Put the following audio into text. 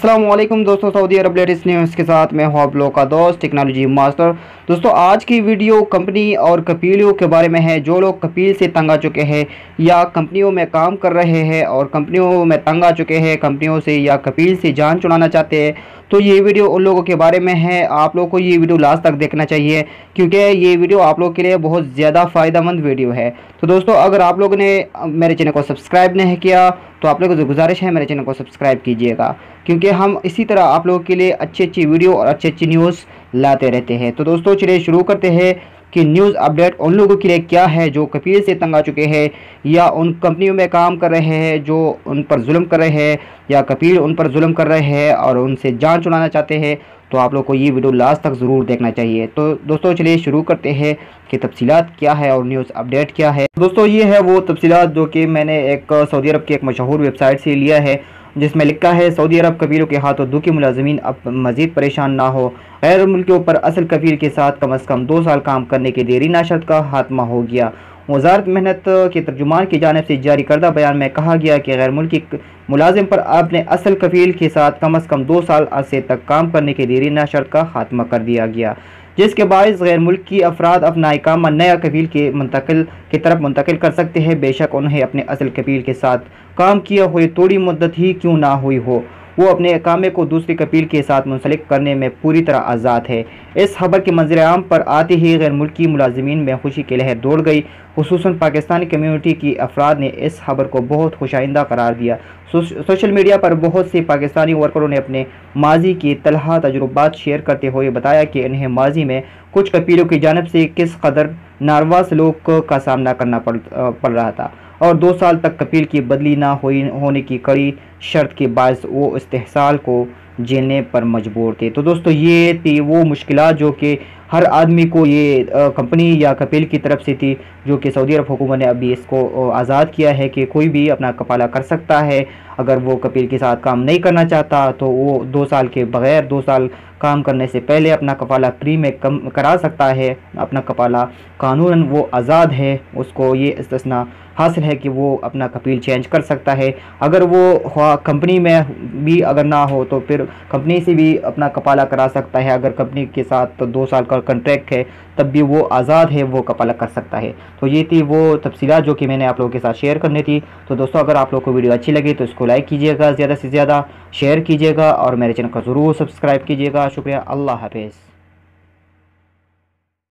अस्सलाम वालेकुम दोस्तों, सऊदी अरब लेटेस्ट न्यूज़ के साथ मैं हूं आप लोगों का दोस्त टेक्नोलॉजी मास्टर। दोस्तों आज की वीडियो कंपनी और कपीलों के बारे में है। जो लोग कपील से तंग आ चुके हैं या कंपनियों में काम कर रहे हैं और कंपनियों में तंग आ चुके हैं, कंपनियों से या कपील से जान छुड़ाना चाहते हैं, तो ये वीडियो उन लोगों के बारे में है। आप लोगों को ये वीडियो लास्ट तक देखना चाहिए क्योंकि ये वीडियो आप लोगों के लिए बहुत ज़्यादा फ़ायदेमंद वीडियो है। तो दोस्तों अगर आप लोगों ने मेरे चैनल को सब्सक्राइब नहीं किया तो आप लोगों को गुजारिश है मेरे चैनल को सब्सक्राइब कीजिएगा, क्योंकि हम इसी तरह आप लोगों के लिए अच्छी अच्छी वीडियो और अच्छी अच्छी न्यूज़ लाते रहते हैं। तो दोस्तों चलिए शुरू करते हैं कि न्यूज़ अपडेट उन लोगों के लिए क्या है जो कपील से तंग आ चुके हैं या उन कंपनियों में काम कर रहे हैं जो उन पर जुल्म कर रहे हैं या कपील उन पर जुल्म कर रहे हैं और उनसे जान छुड़ाना चाहते हैं। तो आप लोग को ये वीडियो लास्ट तक ज़रूर देखना चाहिए। तो दोस्तों चलिए शुरू करते हैं कि तफसीलात क्या है और न्यूज़ अपडेट क्या है। दोस्तों ये है वो तफसीलात जो कि मैंने एक सऊदी अरब की एक मशहूर वेबसाइट से लिया है, जिसमें लिखा है सऊदी अरब कपीलों के हाथों दुखी मुलाजमीन अब मज़ीद परेशान ना हो। गैर मुल्कियों पर असल कपील के साथ कम अज़ कम 2 साल काम करने की देरी नाशर्त का खात्मा हो गया। वज़ारत मेहनत के तर्जुमान की जानिब से जारी करदा बयान में कहा गया कि गैर मुल्की मुलाजिम पर अपने असल कफील के साथ कम अज़ कम 2 साल अरसे तक काम करने की देरी नाशर्त का खात्मा कर दिया गया, जिसके बायस गैर मुल्की अफराद अपना इकामा नया कफील के तरफ मुंतकिल कर सकते हैं, बेशक उन्हें अपने असल कफील के साथ काम किया हुए थोड़ी मुद्दत ही क्यों ना हुई हो। वो अपने इकामे को दूसरी कपील के साथ मुंसलिक करने में पूरी तरह आज़ाद है। इस खबर के मंजर आम पर आते ही गैर मुल्की मुलाजमीन में खुशी की लहर दौड़ गई। खुसूसन पाकिस्तानी कम्यूनिटी की अफराद ने इस खबर को बहुत खुशाइंदा करार दिया। सोशल मीडिया पर बहुत से पाकिस्तानी वर्करों ने अपने माजी के तलहा तजुर्बात शेयर करते हुए बताया कि इन्हें माजी में कुछ कपीलों की जानिब से किस कदर नारवा सलूक का सामना करना पड़ रहा था और 2 साल तक कपील की बदली ना होने की कड़ी शर्त के बायस वो इस्तेहसाल को झेलने पर मजबूर थे। तो दोस्तों ये थी वो मुश्किलात जो कि हर आदमी को ये कंपनी या कपील की तरफ से थी, जो कि सऊदी अरब हुकूमत ने अभी इसको आज़ाद किया है कि कोई भी अपना कपाला कर सकता है। अगर वो कपील के साथ काम नहीं करना चाहता तो वो 2 साल के बगैर 2 साल काम करने से पहले अपना कपाला फ्री में कम करा सकता है। अपना कपाला कानूनन वो आज़ाद है, उसको ये इस्तिस्ना हासिल है कि वो अपना कपील चेंज कर सकता है। अगर वो कंपनी में भी अगर ना हो तो फिर कंपनी से भी अपना कपाला करा सकता है। अगर कंपनी के साथ तो 2 साल का कॉन्ट्रैक्ट है तब भी वो आज़ाद है, वो कपाला कर सकता है। तो ये थी वो तफसीलात जो कि मैंने आप लोगों के साथ शेयर करनी थी। तो दोस्तों अगर आप लोग को वीडियो अच्छी लगी तो इसको लाइक कीजिएगा, ज़्यादा से ज़्यादा शेयर कीजिएगा और मेरे चैनल को ज़रूर सब्सक्राइब कीजिएगा। शुक्रिया, अल्लाह हाफ़िज़।